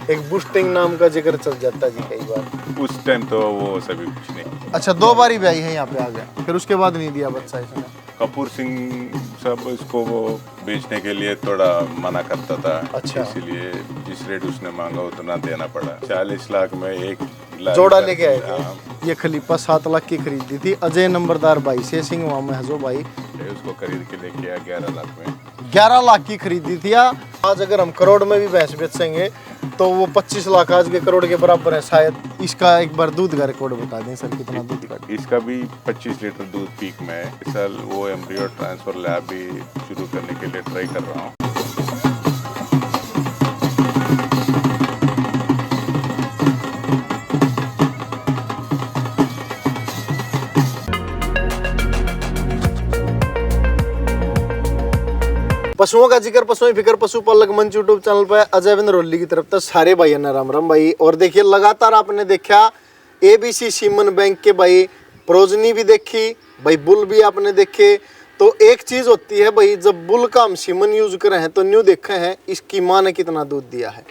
एक बूस्टिंग नाम का जिक्र चल जाता जी कई बार। उस टाइम तो वो सभी कुछ नहीं। अच्छा, 2 बार ही ब्याई है यहाँ पे आ गया, फिर उसके बाद नहीं दिया बच्चा इसने। कपूर सिंह सब इसको वो बेचने के लिए थोड़ा मना करता था। अच्छा। इसीलिए जिस रेट उसने मांगा उतना देना पड़ा। 40 लाख में एक जोड़ा लेके आए थे। ये खलीफा 7 लाख की खरीदी थी। अजय नंबरदार भाई से सिंह में हजो भाई उसको खरीद के लेके आया 11 लाख में। 11 लाख की खरीदी थी। आज अगर हम करोड़ में भी भैंस बेचेंगे तो वो 25 लाख आज के करोड़ के बराबर है शायद। इसका एक बार दूध का रिकॉर्ड बता दें सर, कितना दूध का? इसका भी 25 लीटर दूध पीक में है। इस साल वो एम्ब्रियो ट्रांसफर लैब भी शुरू करने के लिए ट्राई कर रहा हूँ। पशुओं का जिक्र, पशुओं फिक्र, पशुपालक मंच यूट्यूब चैनल पर अजय विंद्रोली की तरफ से सारे भाइयों ने राम राम भाई। और देखिए लगातार आपने देखा एबीसी सीमन बैंक के भाई प्रोजनी भी देखी भाई, बुल भी आपने देखे। तो एक चीज होती है भाई, जब बुल का हम सीमन यूज करे हैं तो न्यू देखे हैं इसकी माँ ने कितना दूध दिया है।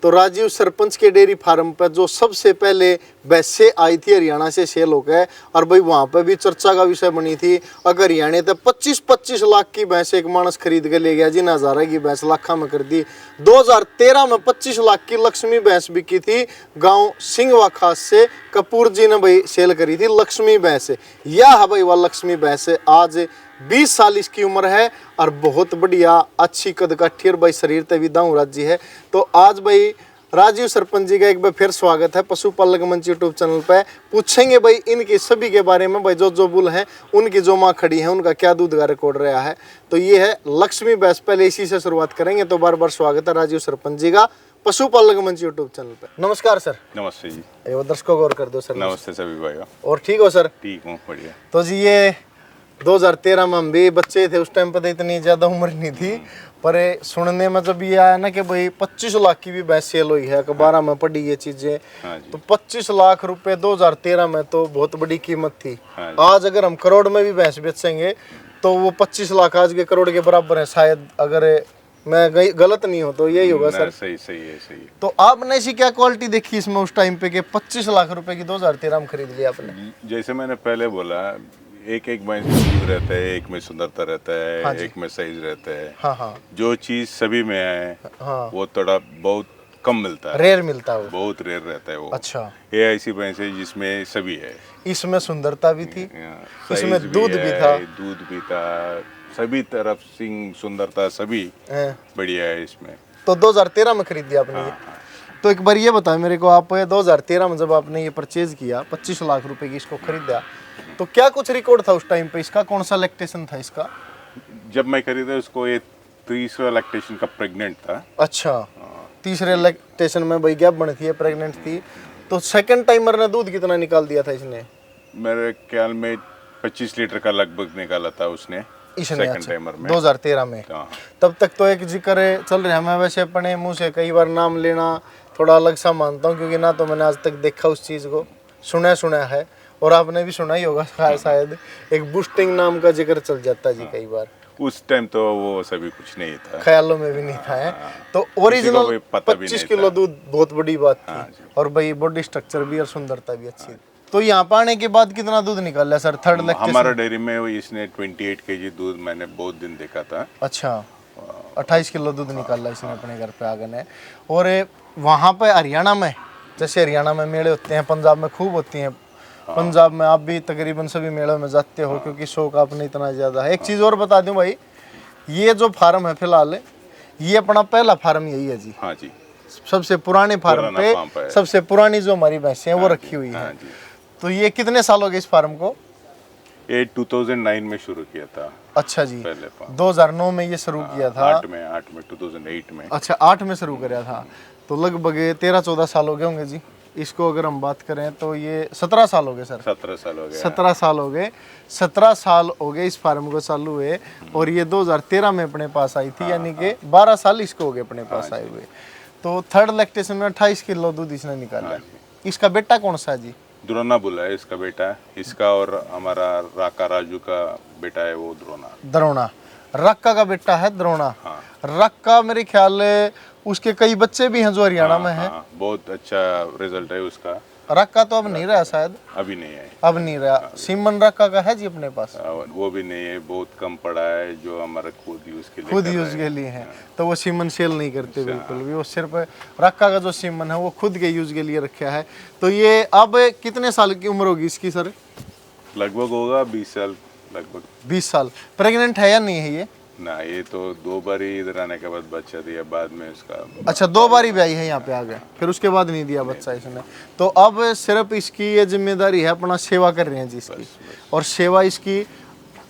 तो राजीव सरपंच के डेयरी फार्म पर जो सबसे पहले भैंसें आई थी हरियाणा से सेल हो गए, और भाई वहाँ पर भी चर्चा का विषय बनी थी। अगर हरियाणा तो 25-25 लाख की भैंस एक मानस खरीद के ले गया जी, 1000 की भैंस लाखा में कर दी। 2013 में 25 लाख की लक्ष्मी भैंस बिकी थी गांव सिंहवा खास से। कपूर जी ने भाई सेल करी थी लक्ष्मी भैंस। यह है भाई वह लक्ष्मी भैंस। आज 20 साल इसकी उम्र है और बहुत बढ़िया अच्छी कद काठी और भाई शरीर तभी दाऊ राजी है। तो आज भाई राजीव सरपंच जी का एक बार फिर स्वागत है पशुपालक मंच यूट्यूब चैनल पे। पूछेंगे भाई इनके सभी के बारे में भाई, जो बुल हैं उनकी जो माँ खड़ी है उनका क्या दूध का रिकॉर्ड रहा है। तो ये है लक्ष्मी भैंस। पहले इसी से शुरुआत करेंगे। तो बार बार स्वागत है राजीव सरपंच जी का पशुपालक मंच यूट्यूब चैनल पे। नमस्कार सर। नमस्ते जी। दर्शकों को और कर दो सर। नमस्ते सभी भाइयों। और ठीक हो सर? ठीक हूँ, बढ़िया। तो जी ये 2013 में हम भी बच्चे थे, उस टाइम पर तो इतनी ज़्यादा उम्र नहीं थी, पर सुनने में जब ये आया ना कि भाई 25 लाख की भी भैंस सेल हुई है, अखबार में पढ़ी ये चीज़ें। तो 25 लाख रुपए 2013 में तो बहुत बड़ी कीमत थी। आज अगर हम करोड़ में भी भैंस बेचेंगे तो वो 25 लाख आज के करोड़ के बराबर है शायद, अगर मैं गलत नहीं हो तो यही होगा सर। सही है। तो आपने ऐसी क्या क्वालिटी देखी इसमें उस टाइम पे कि 25 लाख रुपए की 2013 में खरीद लिया आपने? जैसे मैंने पहले बोला, एक भैंस में दूध रहता है, एक में सुंदरता रहता है। हाँ, एक में साइज रहता है। हाँ। जो चीज सभी में है वो थोड़ा बहुत कम मिलता है, रेयर मिलता है, बहुत रेयर रहता है वो। अच्छा। ये ऐसी भैंस है जिसमें सभी है। इसमें सुंदरता भी थी, इसमें दूध भी था, सभी तरफ सिंह सुंदरता सभी बढ़िया है इसमें। तो 2013 में खरीद दिया आपने? तो एक बार ये बताओ मेरे को, आप 2013 में जब आपने ये परचेज किया 25 लाख रुपए की इसको खरीदा, तो क्या कुछ रिकॉर्ड था उस टाइम पे इसका? कौन सा लैक्टेशन था इसका जब मैं खरीदा? उसको ये 3रा लैक्टेशन का प्रेग्नेंट था। अच्छा, तीसरे लैक्टेशन में भाई गैप बनी थी, प्रेग्नेंट थी। तो सेकंड टाइमर ने दूध कितना निकाल दिया था इसने? मेरे ख्याल में 25 लीटर का लगभग निकाला था उसने इसने। सेकंड टाइमर में 2013 में। तब तक तो एक जिक्र चल रहा है, मैं वैसे अपने मुंह से कई बार नाम लेना थोड़ा अलग सा मानता हूँ, क्योंकि ना तो मैंने आज तक देखा उस चीज़ को, सुना है, और आपने भी सुना ही होगा शायद, एक बूस्टिंग नाम का जिक्र चल जाता जी कई बार। उस टाइम तो वो सभी कुछ नहीं था, ख्यालों में भी नहीं था है। तो ओरिजिनल 25 किलो दूध बहुत बड़ी बात थी। और भाई बॉडी स्ट्रक्चर भी और सुंदरता भी अच्छी। तो यहाँ पर आने के बाद कितना दूध निकाला सर थर्ड लैक्टेशन? हमारा डेयरी में इसने 28 kg दूध मैंने बहुत दिन देखा था। अच्छा, 28 किलो दूध निकाला इसने अपने घर पे आगे ने। और वहाँ पे हरियाणा में, जैसे हरियाणा में मेले होते हैं, पंजाब में खूब होती हैं, पंजाब में आप भी तकरीबन सभी मेलों में जाते हो, क्योंकि शौक आपने इतना ज़्यादा है। एक चीज़ और बता दूं भाई, ये जो फार्म है फिलहाल, ये अपना पहला फार्म यही है जी? हाँ जी। सबसे पुराने फार्म पे सबसे पुरानी जो हमारी भैंसें हैं वो रखी हुई है। तो ये कितने साल हो गए इस फार्म को? ये 2009 में शुरू किया था। अच्छा जी, 2009 में ये शुरू किया था। 8 में 2008 में। अच्छा, 8 में शुरू किया था, तो लगभग 13-14 साल हो गए होंगे जी इसको। अगर हम बात करें तो ये 17 साल हो गए सर। 17 साल हो गए। 17 साल हो गए। 17 साल हो गए इस फार्म को चालू हुए, और ये 2013 में अपने पास आई थी, यानी कि 12 साल इसको हो गए अपने पास आए हुए। तो थर्ड लैक्टेशन में 28 किलो दूध इसने निकाला। इसका बेटा कौन सा जी? द्रोना बुला है इसका बेटा। इसका और हमारा राका राजू का बेटा है वो द्रोना। रक्का का बेटा है द्रोणा। रक्का मेरे ख्याल उसके कई बच्चे भी हैं जो हरियाणा में हैं। हाँ, बहुत अच्छा रिजल्ट है उसका। रक्का तो अब नहीं रहा शायद, अभी नहीं है। अब नहीं रहा। सीमन रक्का का है जी अपने पास? वो भी नहीं है, बहुत कम पड़ा है जो हमारा खुद यूज के लिए खुद कर रहे यूज हैं। के लिए है, तो वो सीमन सेल नहीं करते बिल्कुल भी। वो सिर्फ रक्का का जो सीमन है वो खुद के यूज के लिए रखा है। तो ये अब कितने साल की उम्र होगी इसकी सर? लगभग होगा 20 साल लगभग। 20 साल। प्रेग्नेंट है या नहीं है ये? ना, ये तो 2 बार ही इधर आने के बाद बच्चा दिया, बाद में उसका। अच्छा, 2 बार ही ब्याई है यहाँ पे आ गया, फिर उसके बाद नहीं दिया बच्चा इसने। तो अब सिर्फ इसकी ये जिम्मेदारी है, अपना सेवा कर रहे हैं जी इसकी। और सेवा इसकी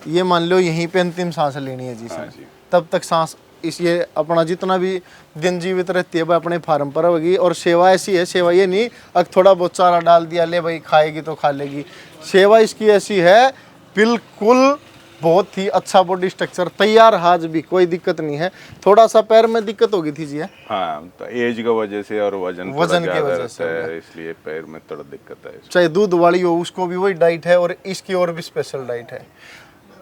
ये मान लो यहीं पे अंतिम सांस लेनी है जी हाँ इसने। जी। तब तक सांस इस ये अपना जितना भी दिन जीवित रहती है वह अपने फार्म पर होगी। और सेवा ऐसी है, सेवा ये नहीं अब थोड़ा बहुत चारा डाल दिया, ले भाई खाएगी तो खा लेगी। सेवा इसकी ऐसी है बिल्कुल बहुत ही अच्छा बॉडी स्ट्रक्चर तैयार, आज भी कोई दिक्कत नहीं है। थोड़ा सा पैर में दिक्कत होगी थी जी? हाँ, तो एज की वजह से और वजन की वजह से है, इसलिए पैर में थोड़ा दिक्कत है। चाहे दूध वाली हो उसको भी वही डाइट है, और इसकी और भी स्पेशल डाइट है।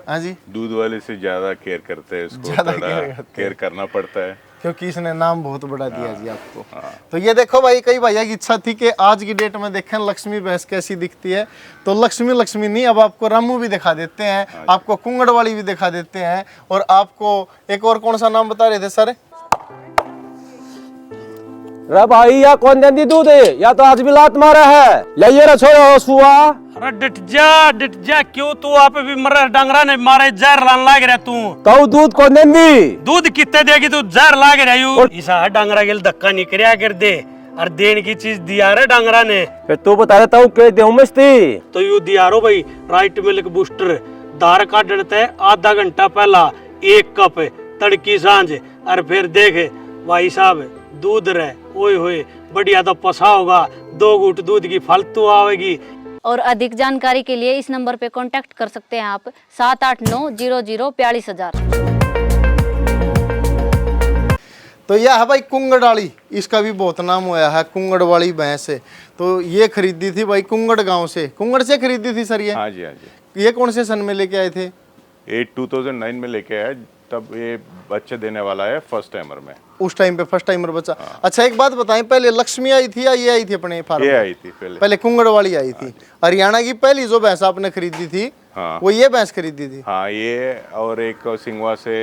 हाँ जी, दूध वाले से ज्यादा केयर करते हैं, उसको ज्यादा थोड़ा केयर करना पड़ता है, क्योंकि इसने नाम बहुत बड़ा दिया जी आपको। तो ये देखो भाई, कई भैया की इच्छा थी कि आज की डेट में देखें लक्ष्मी भैंस कैसी दिखती है। तो लक्ष्मी नहीं, अब आपको रामू भी दिखा देते हैं, आपको कुंगड़ वाली भी दिखा देते हैं, और आपको एक और कौन सा नाम बता रहे थे सर? रे भाई, या कौन देंदी दूध है? या तो आज भी लात मारा है, या ये रे छोड़ो सुआ। अरे डिट जा, क्यों तू आप भी मर डंगरा ने मारे जहर लान लाग रहा तू। कहू दूध कौन देंदी? दूध कितने देगी तू, जहर लाग रहा यू। ईसा डंगरा के धक्का निकरिया कर दे, और देन की चीज दिया रे डंगरा ने। फिर तू बता देता हूँ के देऊ मस्ती। तो यू दिया रो भाई राइट मिल्क बूस्टर, दार का डरता है आधा घंटा पहला 1 कप तड़की सांझ, और फिर देख भाई साहब दूध रहे, ओए होए बढ़िया तो पसा होगा, 2 घूंट दूध की फालतू आवेगी। और अधिक जानकारी के लिए इस नंबर पे कांटेक्ट कर सकते हैं आप 78900 तो यह है भाई कुंगड़वाली, इसका भी बहुत नाम हुआ है, कुंगड़वाली भैंस है। तो ये खरीदी थी भाई कुंगड़ गांव से, कुंगड़ से खरीदी थी सर ये? हाँ जी, हाँ जी। ये कौन से सन में लेके आए थे? 2009 में लेके आया, तब ये बच्चे देने वाला है फर्स्ट टाइमर में। उस टाइम पे फर्स्ट टाइमर बच्चा। अच्छा एक बात बताएं, पहले लक्ष्मी आई थी या ये आई थी अपने फार्म? ये आई थी पहले। पहले कुंगड़ वाली आई थी। हरियाणा की पहली जो भैंस आपने खरीदी थी, हाँ। वो ये भैंस खरीदी थी? हाँ, ये और एक सिंगवा से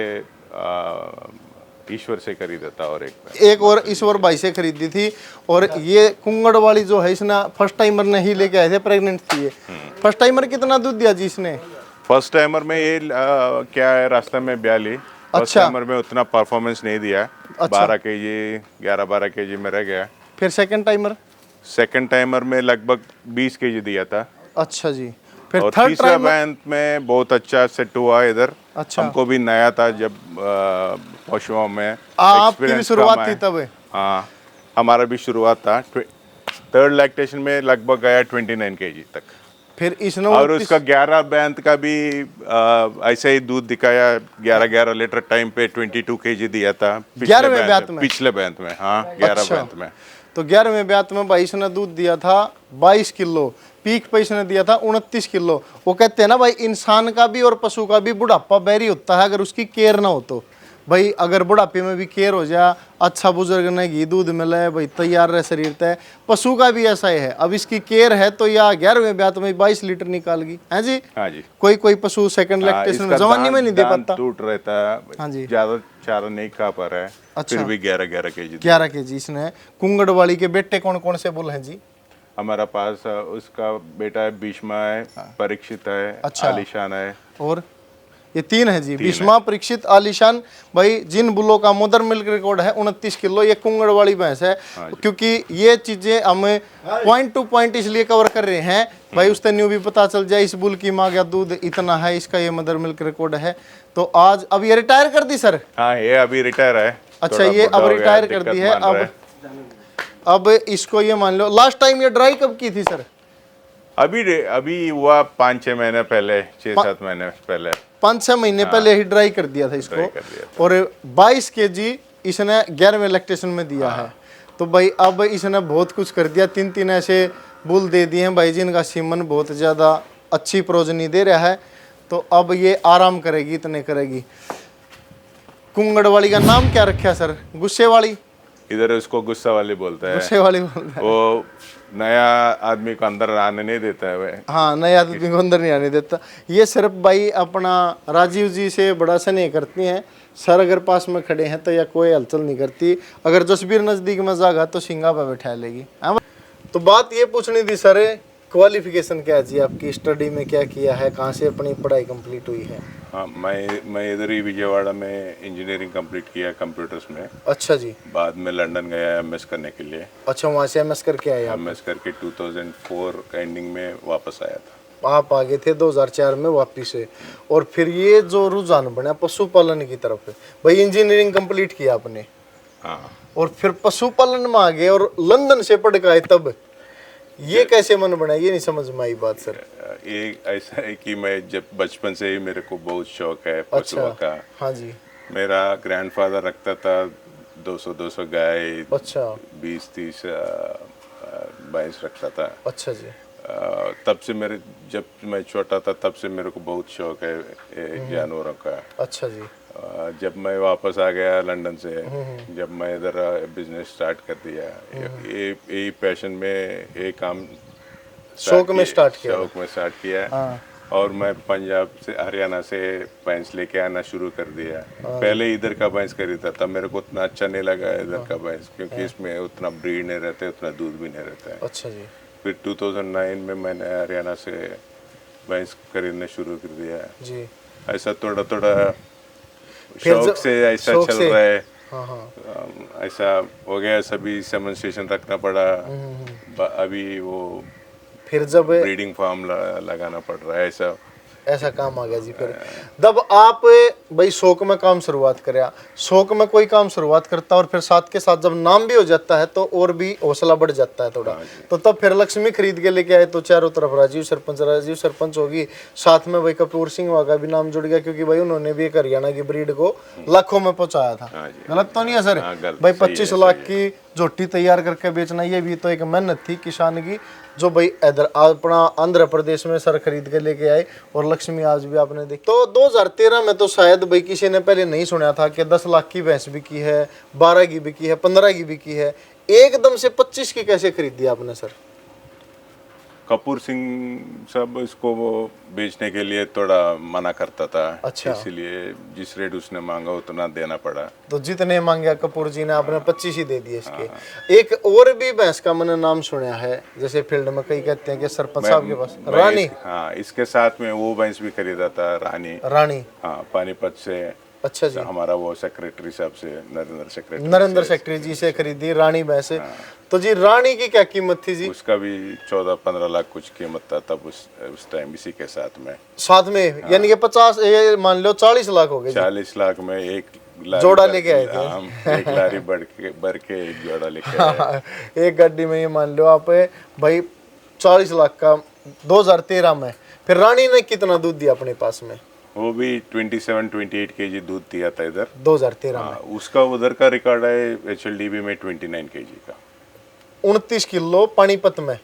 ईश्वर से खरीदा था, और एक और ईश्वर भाई से खरीदी थी। और ये कुंगड़ वाली जो है इसने फर्स्ट टाइमर ने ही लेके आए थे, प्रेग्नेंट थी ये। फर्स्ट टाइमर कितना दूध दिया जी इसने? फर्स्ट टाइमर में ये क्या है, रास्ते में ब्याह ली। फर्स्ट टाइमर में उतना परफॉर्मेंस नहीं दिया। 12 केजी 11-12 केजी में रह गया। फिर सेकंड टाइमर? सेकंड टाइमर में लगभग 20 केजी दिया था। अच्छा जी। फिर और थर्ड तीसरा टाइमर बैंत में बहुत अच्छा सेट हुआ इधर। अच्छा। हमको भी नया था जब पशुओं में आपकी भी experience शुरुआत कम थी है। तब? हाँ, हमारा भी शुरुआत था। 3rd लैक्टेशन में लगभग गया 29 केजी तक। फिर इसने और उसका 11 बैंत का भी ऐसे ही दूध दिखाया। 11 लीटर टाइम पे 22 केजी दिया था। 11वें ब्यात में? पिछले बैंत में, हाँ 11 अच्छा। बैंत में। तो 11वें ब्यात में भाई इसने दूध दिया था 22 किलो, पीक पे इसने दिया था 29 किलो। वो कहते हैं ना भाई, इंसान का भी और पशु का भी बुढ़ापा बैरी होता है अगर उसकी केयर ना हो तो। भाई अगर बुढ़ापे में भी केयर हो जाए, अच्छा बुजुर्ग ने घी दूध मिले, भाई तैयार रहे शरीर तय। पशु का भी ऐसा ही है, अब इसकी केयर है तो या 11वें ब्यात में 22 लीटर निकाल गई है जी। हाँ जी। कोई पशु सेकंड लैक्टेशन में जवानी में नहीं दे पाता, टूट रहता है। हाँ जी। ज्यादा चारा नहीं खा पा रहा है। अच्छा। फिर भी 11 केजी 11 केजी इसने। कुंगड़ वाली के बेटे कौन कौन से बुल हैं जी? हमारा पास उसका बेटा है, भीष्मा है, परीक्षित है, अच्छा। आलिशान है। और ये 3 है जी, भीष्मा, परीक्षित, आलिशान। भाई जिन बुलों का मदर मिल्क रिकॉर्ड है 29 किलो, ये कुंगड़ वाली भैंस है। क्योंकि ये चीजें हम पॉइंट टू पॉइंट इसलिए कवर कर रहे हैं भाई, उससे न्यू भी पता चल जाए इस बुल की माँ का दूध इतना है, इसका ये मदर मिल्क रिकॉर्ड है। तो आज अब ये रिटायर कर दी सर? हाँ, ये अभी रिटायर है। अच्छा, थोड़ा ये बुढ़ा अब हो गया, रिटायर कर दिक्कत दी है। मान रहा अब इसको ये मान लो, लास्ट टाइम ये ड्राई कब की थी सर? अभी हुआ 5-6 महीने पहले, 6-7 महीने पहले। 5-6 महीने पहले ही ड्राई कर दिया था इसको। ड्राई कर दिया और 22 केजी इसने 11वें लैक्टेशन में दिया है। तो भाई अब इसने बहुत कुछ कर दिया। 3 ऐसे बुल दे दिए हैं भाई जिनका सीमन बहुत ज़्यादा अच्छी प्रोजनी दे रहा है। तो अब ये आराम करेगी, इतने करेगी। कुंगड़ वाली का नाम क्या रखा सर? गुस्से वाली? इधर उसको गुस्सा वाली बोलता है, गुस्से वाली बोलता है। वो नया आदमी को अंदर आने नहीं देता है वह। हाँ, नए आदमी को अंदर नहीं आने देता। ये सिर्फ भाई अपना राजीव जी से बड़ा स्नेह करती हैं। सर अगर पास में खड़े हैं तो या कोई हलचल नहीं करती, अगर जसबीर नजदीक में जागा तो सिंगा पे बैठा लेगी। हाँ, तो बात ये पूछनी थी सर, क्वालिफिकेशन क्या है जी आपकी, स्टडी में क्या किया है, कहाँ से अपनी पढ़ाई कंप्लीट हुई है? हाँ, मैं इधर ही विजयवाड़ा में इंजीनियरिंग कंप्लीट किया कंप्यूटर्स में। अच्छा जी। बाद में लंदन गया एमएस करने के लिए। अच्छा, वहाँ से एमएस करके आए आप? एमएस करके 2004 एंडिंग में वापस आया था। आप आ गए थे 2004 में वापिस से, और फिर ये जो रुझान बना पशुपालन की तरफ है, भाई इंजीनियरिंग कंप्लीट किया आपने, हाँ, और फिर पशुपालन में आ गए और लंदन से पढ़ के आए, तब ये कैसे मन बना, ये नहीं समझ में आई बात सर। ये ऐसा है कि मैं जब बचपन से ही मेरे को बहुत शौक है पशुओं का। हाँ जी। मेरा ग्रैंडफादर रखता था 200 गाय, अच्छा 20-30 भैंस रखता था। अच्छा जी। तब से जब मैं छोटा था तब से मेरे को बहुत शौक है ये जानवरों का। अच्छा जी। जब मैं वापस आ गया लंदन से, जब मैं इधर बिजनेस स्टार्ट कर दिया, ये पैशन में ये काम शौक में स्टार्ट किया। और मैं पंजाब से हरियाणा से भैंस लेके आना शुरू कर दिया। पहले इधर का भैंस खरीदा था, मेरे को उतना अच्छा नहीं लगा इधर का भैंस, क्योंकि इसमें उतना ब्रीड नहीं रहता, उतना दूध भी नहीं रहता है। अच्छा जी। फिर 2009 में मैंने हरियाणा से भैंस खरीदना शुरू कर दिया जी। ऐसा थोड़ा थोड़ा शौक से ऐसा चल रहा है। हाँ हाँ। ऐसा हो गया, सभी सेमेंस्टेशन रखना पड़ा। अभी वो फिर जब ब्रीडिंग फार्म लगाना पड़ रहा है, ऐसा काम आ गया जी। फिर जब आप भाई शौक में काम शुरुआत करा, शौक में कोई काम शुरुआत करता और फिर साथ के साथ जब नाम भी हो जाता है तो और भी हौसला बढ़ जाता है थोड़ा। तो तब फिर लक्ष्मी खरीद के लेके आए, तो चारों तरफ राजीव सरपंच होगी, साथ में भाई कपूर सिंह का भी नाम जुड़ गया, क्योंकि भाई उन्होंने भी एक हरियाणा की ब्रीड को लाखों में पहुंचाया था। गलत तो नहीं है सर? भाई 25 लाख की झोटी तैयार करके बेचना, ये भी तो एक मेहनत थी किसान की, जो भाई इधर अपना आंध्र प्रदेश में सर खरीद के लेके आए। और लक्ष्मी आज भी आपने देखी। तो 2013 में तो शायद भाई किसी ने पहले नहीं सुना था कि 10 लाख की भैंस बिकी है, 12 की बिकी है, 15 की बिकी है, एकदम से 25 की कैसे खरीदी आपने सर? कपूर सिंह सब इसको वो बेचने के लिए थोड़ा मना करता था। अच्छा। इसलिए जिस रेट उसने मांगा उतना देना पड़ा। तो जितने मांगे कपूर जी ने आपने 25 ही दे दिए इसके। एक और भी भैंस का मैंने नाम सुना है, जैसे फील्ड में कई कहते हैं कि सरपंच साहब के पास रानी। हाँ, इसके साथ में वो भैंस भी खरीदा था, रानी। हाँ, पानीपत से। अच्छा जी। हमारा वो सेक्रेटरी साहब से, नरेंद्र सेक्रेटरी जी से खरीदी रानी भैंस। तो जी रानी की क्या कीमत थी जी? उसका भी 14-15 लाख कुछ कीमत था तब उस टाइम, इसी के साथ में। यानी कि 50, ये मान लो 40 लाख हो गए। 40 लाख में एक जोड़ा लेके आए थे। एक लारी भर के एक जोड़ा लेके आए। एक गाड़ी में, ये मान लो आप भाई 40 लाख का 2013 में। फिर रानी ने कितना दूध दिया अपने पास में? वो भी 27-28 केजी दूध दिया था इधर 2013 में। उसका उधर का रिकॉर्ड है HLDB में 29 केजी का। 29 किलो पानीपत में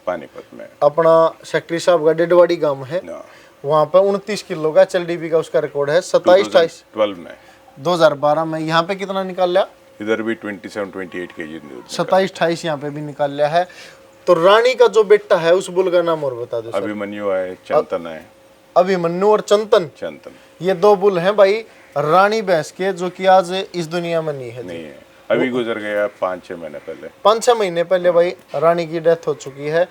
अपना सेक्रेटरी साहब का डेडवाड़ी गांव है, वहाँ पे 29 किलो का HLDB का उसका रिकॉर्ड है। 27-28 में 2012 में। यहाँ पे कितना निकाल लिया? इधर भी 27-28 केजी दूध। 27-28 यहाँ पे भी निकाल लिया है। तो रानी का जो बेटा है उस बुल का नाम और बता दो। अभिमन्यु है, चंतन है। अभिमन्यु और चंतन, ये 2 बुल हैं भाई रानी भैंस के, जो कि आज इस दुनिया में नहीं है। अभी गुजर गया 5-6 महीने पहले। 5-6 महीने पहले भाई रानी की डेथ हो चुकी है।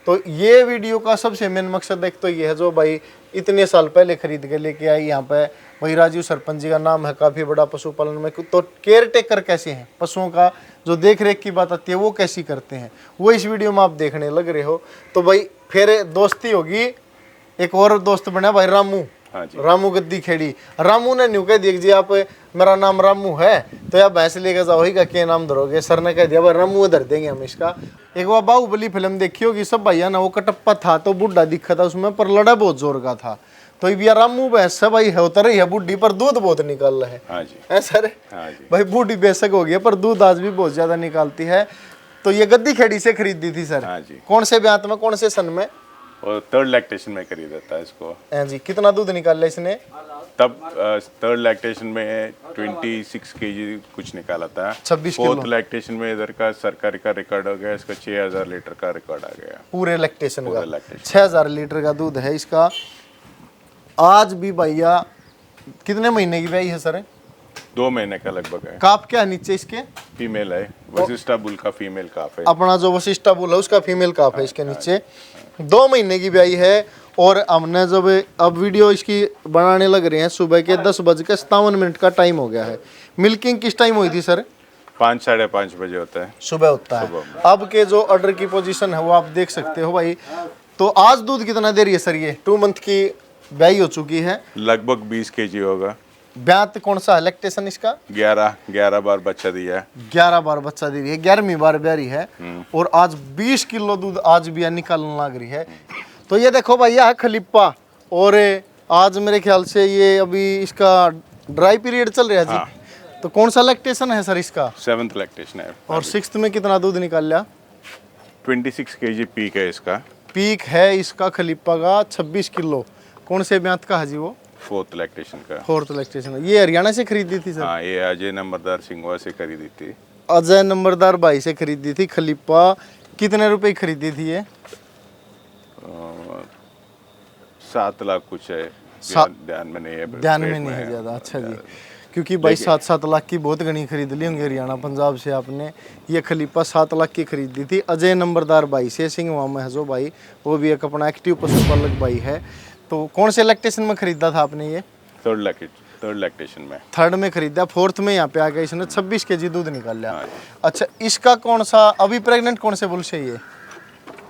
तो ये वीडियो का सबसे मेन मकसद एक तो ये है, जो भाई इतने साल पहले खरीद के लेके आई यहाँ पे, भाई राजीव सरपंच जी का नाम है काफ़ी बड़ा पशुपालन में। तो केयर टेकर कैसे हैं पशुओं का, जो देख रेख की बात आती है वो कैसी करते हैं, वो इस वीडियो में आप देखने लग रहे हो। तो भाई फिर दोस्ती होगी। एक और दोस्त बना भाई रामू। हाँ जी। रामू गद्दी खेड़ी। रामू ने न्यू कह दिया जी आप, मेरा नाम रामू है तो यार भैंस लेकर जाओ ही का क्या नाम धरोगे? सर ने कह दिया भाई रामू धर देंगे हम इसका। एक बार बाहुबली फिल्म देखी होगी सब भैया ना, वो कटप्पा था तो बुढ़ा दिखा था उसमें, पर लड़ा बहुत जोर का था। तो ये रामू भैंस है भाई, होता रही है बुढ़ी पर दूध बहुत निकाल रहा है। हाँ जी। है सर? हाँ जी। भाई बूढ़ी बेशक हो गई पर दूध आज भी बहुत ज्यादा निकालती है। तो ये गद्दी खेड़ी से खरीदी थी सर? हाँ जी। कौन से ब्यात में, कौन से सन में? और थर्ड लैक्टेशन में खरीदा था इसको। जी कितना दूध निकाल लिया इसने? तब थर्ड लैक्टेशन में 26 केजी कुछ निकाला था। 26 किलो। फोर्थ लैक्टेशन में इधर का सरकारी का रिकॉर्ड हो गया, इसका 6000 लीटर का रिकॉर्ड आ गया पूरे लैक्टेशन का। पूरा लैक्टेशन 6000 लीटर का दूध है इसका। आज भी भैया कितने महीने की ब्याई है सर? 2 महीने का लगभग है। काफ क्या है नीचे इसके? फीमेल है, वशिष्ठा बुल का फीमेल काफ है। अपना जो वशिष्ठा बुल है उसका फीमेल काफ है इसके नीचे। 2 महीने की ब्याई है। और हमने जब अब वीडियो इसकी बनाने लग रहे हैं, सुबह के 10:57 का टाइम हो गया है। मिल्किंग किस टाइम हुई थी सर? 5 साढ़े 5 बजे होता है। सुबह होता है। अब के जो ऑर्डर की पोजीशन है वो आप देख सकते हो भाई। तो आज दूध कितना दे रही है सर? ये 2 मंथ की ब्याई हो चुकी है, लगभग 20 केजी होगा। ब्यात कौन सा है लैक्टेशन इसका? 11 बार बच्चा दिया है। 11 बार बच्चा दे रही है, 11वीं बार ब्यारी है। और आज 20 किलो दूध आज भी निकालने लग रही है। तो ये देखो भैया है खलीपा। और आज मेरे ख्याल से ये अभी इसका ड्राई पीरियड चल रहा है जी। हाँ। तो कौन सा लैक्टेशन है सर इसका? 7th लैक्टेशन है। और 6th में कितना दूध निकाल लिया? 26 केजी पीक है इसका। पीक है इसका खलीपा का 26 किलो। कौन से ब्यात का है जी वो? 4th लैक्टेशन का। 4th lactation. ये हरियाणा से खरीदी थी सर? हाँ, ये अजय नंबरदार सिंघवा से खरीदी थी। अजय नंबरदार भाई से खरीदी थी खलीपा। कितने रुपए की खरीदी थी ये? 7 लाख कुछ है, सात- ध्यान में नहीं है। ध्यान में पेट नहीं है है। ज़्यादा। अच्छा जी। क्योंकि भाई 7-7 लाख की बहुत घनी खरीद ली होंगी हरियाणा पंजाब से आपने। ये खलीपा 7 लाख की खरीदी थी अजय नंबरदार भाई से, सिंघवा में है जो भाई, वो भी एक अपना एक्टिव पशुपालक भाई है। तो कौन से लैक्टेशन में खरीदा था आपने ये? थर्ड लैक्टेशन में। 3rd में खरीदा। 4th में यहाँ पे आ गया इसने 26 केजी दूध निकाल लिया। हाँ। अच्छा, इसका कौन सा अभी प्रेग्नेंट कौन से बुल से ये?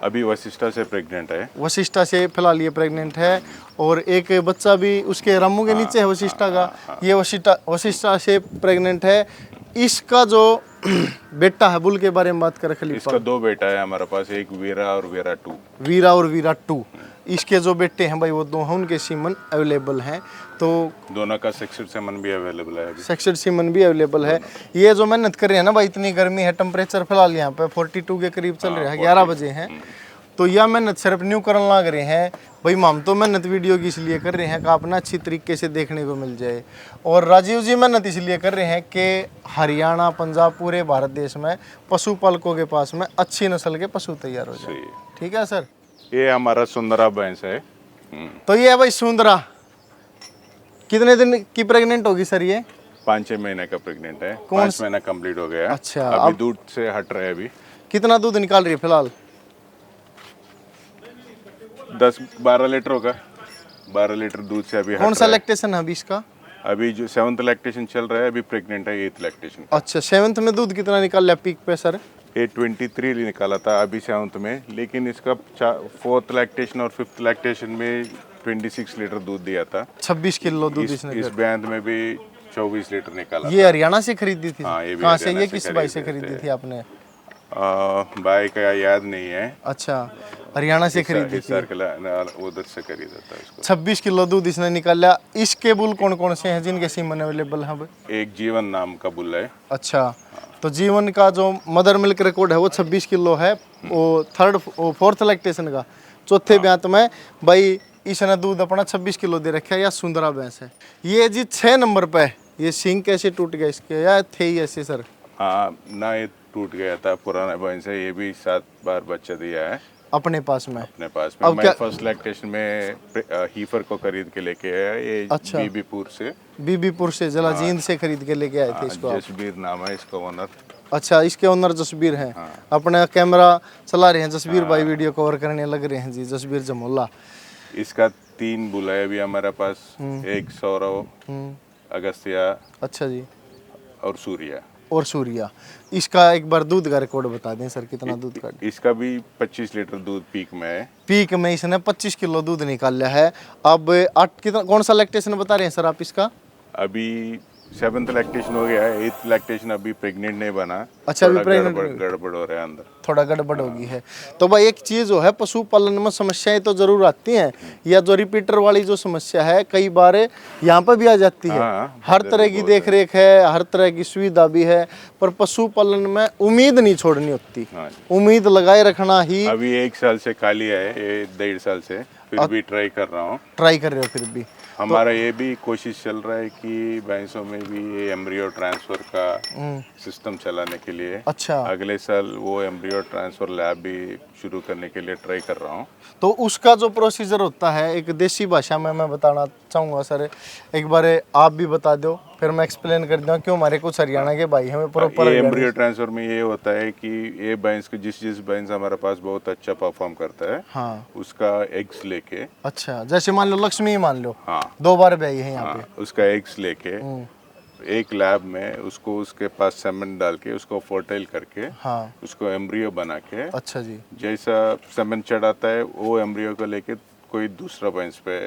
अभी वशिष्ठा से प्रेग्नेंट है। वशिष्ठा से फिलहाल ये प्रेग्नेंट है। और एक बच्चा भी उसके रामू के नीचे है वशिष्ठा का। ये वशिष्ठा से प्रेग्नेंट है। इसका जो बेटा है बुल के बारे में बात करें खलीफा। इसका 2 बेटा है हमारे पास, एक वीरा और वीरा 2। वीरा और वीरा 2। इसके जो बेटे हैं भाई वो 2 हैं, उनके सीमन अवेलेबल हैं। तो दोनों का सेक्सेड सेमन भी अवेलेबल है अभी। सेक्सेड सीमन भी अवेलेबल है। ये जो मेहनत कर रहे हैं ना भाई, इतनी गर्मी है, टेम्परेचर फिलहाल यहाँ पे 42 के करीब चल रहा है, 11 बजे हैं। तो यह मेहनत सिर्फ न्यू करने लग रहे हैं भाई। हम तो मेहनत वीडियो की इसलिए कर रहे हैं कि आप ना अच्छी तरीके से देखने को मिल जाए। और राजीव जी मेहनत इसलिए कर रहे हैं कि हरियाणा, पंजाब, पूरे भारत देश में पशुपालकों के पास में अच्छी नस्ल के पशु तैयार हो जाए। ठीक है सर। ये हमारा सुंदरा भैंस है। तो ये है भाई सुंदरा। कितने दिन की प्रेग्नेंट होगी सर ये? 5-6 महीने का प्रेग्नेंट है। कौन 5 महीना कंप्लीट हो गया। अच्छा, अभी दूध से हट रहे हैं अभी। कितना दूध निकाल रही है फिलहाल? 10-12 लीटर होगा। 12 लीटर दूध से अभी कौन हट सा रहा है। लैक्टेशन है अभी इसका? अभी जो 7th लैक्टेशन चल रहा है, अभी प्रेग्नेंट है 8th लैक्टेशन। अच्छा, 7th में दूध कितना निकाल लिया पीक पे सर? ये 23 निकाला था अभी 7th में, लेकिन इसका 4th लैक्टेशन और 5th लैक्टेशन में 26 लीटर दूध दिया था। 26 किलो दूध इस इसने। बैंड में भी 24 लीटर निकाला। ये हरियाणा से खरीदी थी? हाँ, ये भी कहाँ से? हरियाणा ये से किस भाई से खरीदे खरीदी थे। थी आपने? भाई का याद नहीं है। अच्छा, हरियाणा से खरीदी थी। उधर से खरीदा था इसको। 26 किलो दूध इसने निकाला। इसके बुल कौन कौन से हैं जिनके सीमन अवेलेबल है? एक जीवन नाम का बुल है। अच्छा, तो जीवन का जो मदर मिल्क रिकॉर्ड है वो 26 किलो है। वो 4th लैक्टेशन का 4थे ब्यात में भाई इसने दूध अपना 26 किलो दे रखा है। या सुंदरा भैंस है ये जी। 6 नंबर पे ये सिंग कैसे टूट गया इसके, या थे ही ऐसे सर? हाँ ना, ये टूट गया था, पुराना भैंस है। ये भी 7 बार बच्चा दिया है अपने पास में। अपने पास में। अब मैं क्या- फर्स्ट लैक्टेशन में हीफर को खरीद के लेके आया। ये अच्छा। बीबीपुर से। बीबीपुर से जलाजींद से खरीद के लेके आए थे इसको आप? जसबीर नाम है इसका ओनर। अच्छा, इसके ओनर जसबीर हैं। अपना कैमरा चला रहे हैं जसबीर भाई, वीडियो कवर करने लग रहे हैं जी, जसबीर जमोला। इसका 3 बुल है अभी हमारे पास। एक सौरव, अगस्त्या अच्छा जी। और सूर्या। और सूर्या। इसका एक बार दूध का रिकॉर्ड बता दें सर, कितना दूध का? इसका भी 25 लीटर दूध पीक में है। पीक में इसने 25 किलो दूध निकाल लिया है। अब 8 कितना, कौन सा लैक्टेशन बता रहे हैं सर आप इसका? अभी 7th लैक्टेशन हो गया है, 8th लैक्टेशन अभी प्रेग्नेंट नहीं बना। अच्छा, अभी थोड़ा pregnant गड़बड़ हो रहा है अंदर। थोड़ा गड़बड़ होगी है। तो भाई एक चीज जो है पशुपालन में समस्याएं तो जरूर आती हैं, या जो रिपीटर वाली जो समस्या है कई बार यहाँ पर भी आ जाती है। हाँ, हर तरह की देख रेख है, हर तरह की सुविधा भी है, पर पशुपालन में उम्मीद नहीं छोड़नी होती। हाँ जी। उम्मीद लगाए रखना ही। अभी 1 साल से खाली है, ये 1.5 साल से, फिर भी ट्राई कर रहा हूँ। ट्राई कर रहे हो फिर भी? हमारा ये भी कोशिश चल रहा है कि भैंसों में भी ये एम्ब्रियो ट्रांसफर का सिस्टम चलाने के लिए। अच्छा। अगले साल वो एम्ब्रियो ट्रांसफर लैब भी शुरू करने के लिए ट्राई कर रहा हूँ। तो उसका जो प्रोसीजर होता है एक देसी भाषा में मैं बताना चाहूँगा सर, एक बार आप भी बता दो, फिर मैं एक्सप्लेन कर दूँ, क्यों हमारे कुछ हरियाणा के भाई हमें प्रॉपर। ये एम्ब्रियो ट्रांसफर में ये होता है कि ये भैंस को जिस भैंस हमारे पास बहुत अच्छा परफॉर्म करता है, हाँ, उसका एग्स लेके। अच्छा, जैसे मान लो लक्ष्मी ही मान लो, हाँ, 2 बार ब्याई है यहाँ हाँ, उसका एग्स लेके एक लैब में उसको उसके पास सेमेंट डाल के उसको फर्टाइल करके, हाँ, उसको एम्ब्रियो बना के, अच्छा जी, जैसा सेमेंट चढ़ाता है वो एम्ब्रियो को लेके कोई दूसरा भैंस पे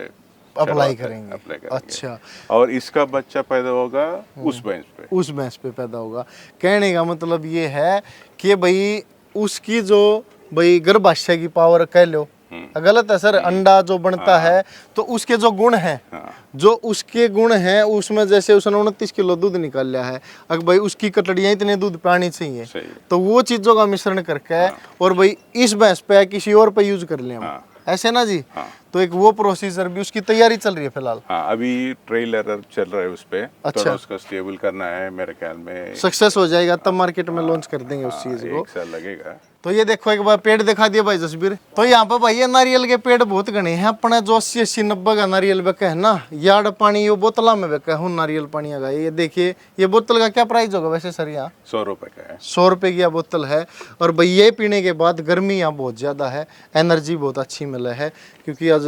अप्लाई करेंगे। अच्छा, और इसका बच्चा पैदा होगा उस भैंस पे, उस भैंस पे पैदा होगा। कहने का मतलब ये है कि भाई उसकी जो भाई गर्भाशय की पावर कह लो, गलत है सर, अंडा जो बनता है तो उसके जो गुण हैं, जो उसके गुण हैं उसमें, जैसे उसने 29 किलो दूध निकाल लिया है, अगर भाई उसकी कटड़ियाँ इतने दूध पानी चाहिए, तो वो चीज़ों का मिश्रण करके और भाई इस भैंस पे किसी और पे यूज कर लें हम, ऐसे ना जी। तो एक वो प्रोसीजर भी, उसकी तैयारी चल रही है फिलहाल। हाँ, अभी ट्रेल एरर चल रहा है उस पे। अच्छा। थोड़ा उसका स्टेबल करना है, मेरे ख्याल में सक्सेस हो जाएगा तब मार्केट में लॉन्च कर देंगे उस चीज को। 1 साल लगेगा। तो ये देखो एक बार पेड़ दिखा दिया भाई जसबीर। तो यहाँ पे भाई ये नारियल के पेड़ बहुत घने हैं अपने, जो 80-90 का नारियल बेका है ना, यार्ड पानी ये बोतला में बेका है नारियल पानी आ गया। ये देखिए, ये बोतल का क्या प्राइस होगा वैसे सर यहाँ? 100 रुपए का है। 100 रुपए की यह बोतल है। और भाई ये पीने के बाद गर्मी यहाँ बहुत ज़्यादा है, एनर्जी बहुत अच्छी मिले है, क्योंकि आज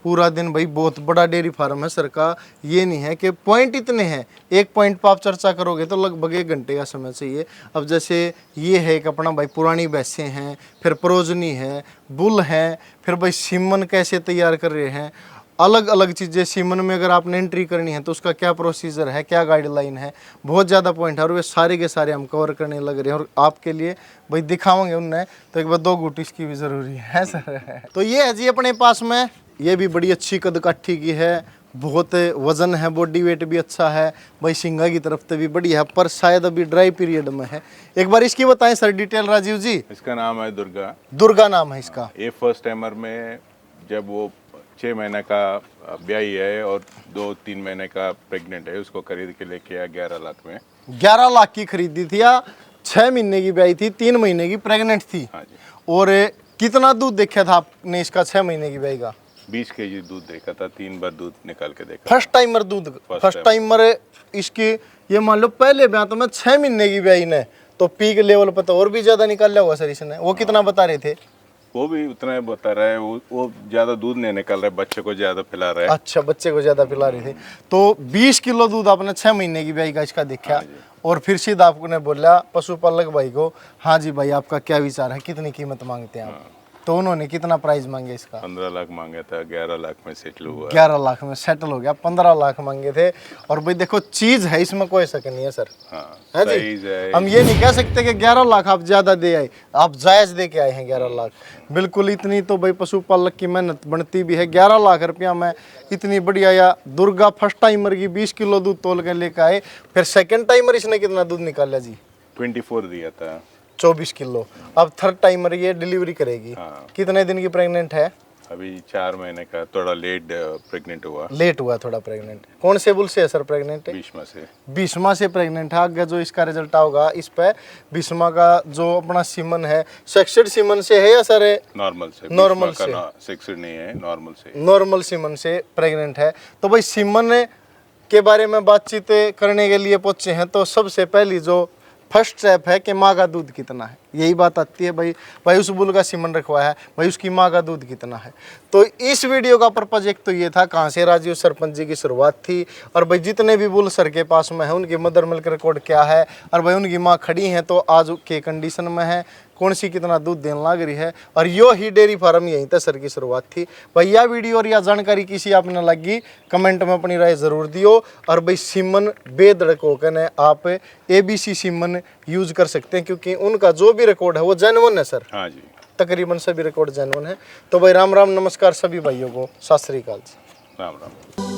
पूरा दिन भाई बहुत बड़ा डेयरी फार्म है सर का। ये नहीं है कि पॉइंट इतने हैं, एक पॉइंट पर आप चर्चा करोगे तो लगभग 1 घंटे का समय चाहिए। अब जैसे ये है एक अपना भाई पुरानी भैंसें हैं, फिर प्रोजनी है, बुल हैं, फिर भाई सीमन कैसे तैयार कर रहे हैं, अलग अलग चीज़ें। सीमन में अगर आपने एंट्री करनी है तो उसका क्या प्रोसीजर है, क्या गाइडलाइन है, बहुत ज़्यादा पॉइंट है, और वे सारे के सारे हम कवर करने लग रहे हैं और आपके लिए भाई दिखावांगे उनने। तो एक बार 2 घूंट इसकी भी ज़रूरी है सर। तो ये है जी अपने पास में, ये भी बड़ी अच्छी कद काठी की है, बहुत वजन है, बॉडी वेट भी अच्छा है भाई, सिंगा की तरफ से भी बढ़िया है, पर शायद अभी ड्राई पीरियड में है। एक बार इसकी बताएं सर डिटेल राजीव जी। इसका नाम है दुर्गा। दुर्गा नाम है इसका। ये फर्स्ट टाइमर में जब वो 6 महीने का ब्याई है और 2-3 महीने का प्रेग्नेंट है, उसको खरीद के लेके आया 11 लाख में। 11 लाख की खरीदी थी, या 6 महीने की ब्याई थी, 3 महीने की प्रेग्नेंट थी। हाँ जी। और कितना दूध देखा था आपने इसका 6 महीने की ब्याई का? 20 केजी दूध देखा था, 3 बार दूध निकाल के देखा। फर्स्ट टाइमर दूध, फर्स्ट टाइमर इसकी। ये मान लो पहले ब्याह तो मैं 6 महीने की ब्याई ने तो पीक लेवल पर तो और भी ज्यादा निकाल लिया होगा सर इसने। वो कितना बता रहे थे? वो भी उतना ही बता रहा है, वो ज्यादा दूध नहीं निकाल रहा है, बच्चे को ज्यादा पिला रहा है। अच्छा, बच्चे को ज्यादा पिला रहे थे। तो 20 किलो दूध आपने 6 महीने की ब्याई का इसका देखा, और फिर सीधा आपने बोला पशुपालक भाई को, हाँ जी भाई आपका क्या विचार है, कितनी कीमत मांगते हैं आप? तो उन्होंने कितना प्राइस मांगे इसका? 15 लाख मांगा था, 11 लाख में सेटल हुआ। 11 लाख में सेटल हो गया, 15 लाख मांगे थे। और भाई देखो चीज है इसमें, कोई शक नहीं है सर। हाँ, है साइज जी? है। हम ये नहीं कह सकते कि 11 लाख आप ज्यादा दे आए, आप जायज दे के आए हैं 11 लाख। बिल्कुल इतनी तो भाई पशुपालक की मेहनत बनती भी है। 11 लाख रुपया में इतनी बढ़िया, या दुर्गा फर्स्ट टाइमर की 20 किलो दूध तोल के लेकर आए। फिर सेकंड टाइमर इसने कितना दूध निकाला जी? 24 दिया था, 24 किलो। अब थर्ड टाइमर ये डिलीवरी करेगी। हाँ। कितने दिन की प्रेग्नेंट है? अभी 4 महीने का, थोड़ा लेट प्रेग्नेंट हुआ। लेट हुआ थोड़ा प्रेग्नेंट। कौन से बुल से है सर प्रेग्नेंट? 20वां से। 20वां से प्रेग्नेंट है। आगे जो इसका रिजल्ट होगा इस पे 20वां का जो अपना सीमन है, सेक्सेड सीमन से है या सर? नॉर्मल से। नॉर्मल से, सेक्सेड नहीं है, नॉर्मल से। नॉर्मल सीमन से प्रेग्नेंट है। तो भाई सीमन के बारे में बातचीत करने के लिए पहुंचे हैं, तो सबसे पहली जो फर्स्ट स्टेप है कि माँ का दूध कितना है, यही बात आती है। भाई उस बुल का सीमन रखवाया है, भाई उसकी माँ का दूध कितना है। तो इस वीडियो का पर्पज एक तो ये था, कहाँ से राजीव सरपंच जी की शुरुआत थी, और भाई जितने भी बुल सर के पास में है उनकी मदर मिल्क रिकॉर्ड क्या है, और भाई उनकी माँ खड़ी हैं तो आज के कंडीशन में है, कौन सी कितना दूध देने लग रही है। और यो ही डेयरी फार्म यहीं तक सर की शुरुआत थी भाई। यह वीडियो और यह जानकारी किसी आपने लगी कमेंट में अपनी राय जरूर दियो। और भाई सीमन बेधड़क होकर ने आप ABC सीमन यूज कर सकते हैं, क्योंकि उनका जो भी रिकॉर्ड है वो जेन्युइन है सर। हाँ जी, तकरीबन सभी रिकॉर्ड जेन्युइन है। तो भाई राम राम नमस्कार सभी भाइयों को, सत श्री अकाल जी। राम राम।